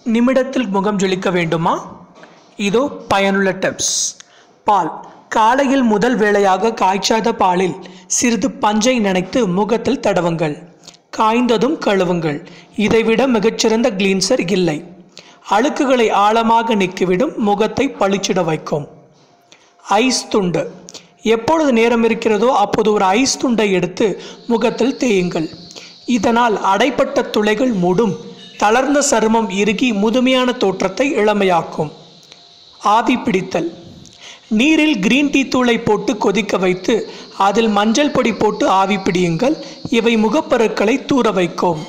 நிமிடத்தில் முகம் ஜொலிக்க வேண்டுமா? இதோ பயனுள்ள டிப்ஸ். பால் காலையில் முதல் வேளையாக காய்ச்சாத பாலில் சிறிது பஞ்சை நனைத்து முகத்தில் தடவுங்கள். காய்ந்ததும் கழுவுங்கள். இதைவிட மிகச்சிறந்த கிளீன்சர் இல்லை. அழுக்குகளை ஆழமாக நீக்கிவிடும், முகத்தை பளிச்சிட வைக்கும். ஐஸ் துண்டு எப்பொழுது நேரம் இருக்கிறதோ அப்போது ஒரு ஐஸ் துண்டை எடுத்து முகத்தில் தேயுங்கள். இதனால் அடைப்பட்ட துளைகள் மூடும். தளர்ந்த சருமம் இறுகி முதுமையான தோற்றத்தை இளமையாக்கும். ஆவி பிடித்தல் நீரில் கிரீன் டீ தூளை போட்டு கொதிக்க வைத்து அதில் மஞ்சள் பொடி போட்டு ஆவி பிடியுங்கள். இவை முகப்பருக்களை தூர வைக்கும்.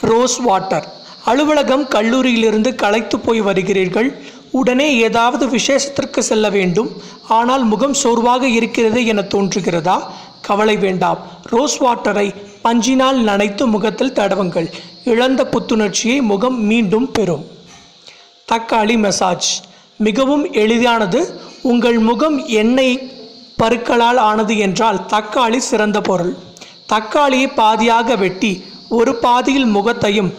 ரோஸ் வாட்டர் அலுவலகம் கல்லூரியிலிருந்து களைத்து போய் வருகிறீர்கள். உடனே ஏதாவது விசேஷத்திற்கு செல்ல வேண்டும். ஆனால் முகம் சோர்வாக இருக்கிறது என தோன்றுகிறதா? கவலை வேண்டாம். ரோஸ் வாட்டரை பஞ்சினால் நனைத்து முகத்தில் தடவுங்கள். இழந்த புத்துணர்ச்சியை முகம் மீண்டும் பெறும். தக்காளி மசாஜ் மிகவும் எளிதானது. உங்கள் முகம் எண்ணெய் பருக்களால் ஆனது என்றால் தக்காளி சிறந்த பொருள். தக்காளியை பாதியாக வெட்டி ஒரு பாதியில் முகத்தையும்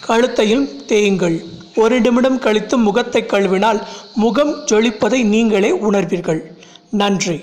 கழுத்தையும் தேயுங்கள். 1 நிமிடம் கழித்து முகத்தை கழுவினால் முகம் ஜொலிப்பதை நீங்களே உணர்வீர்கள். நன்றி.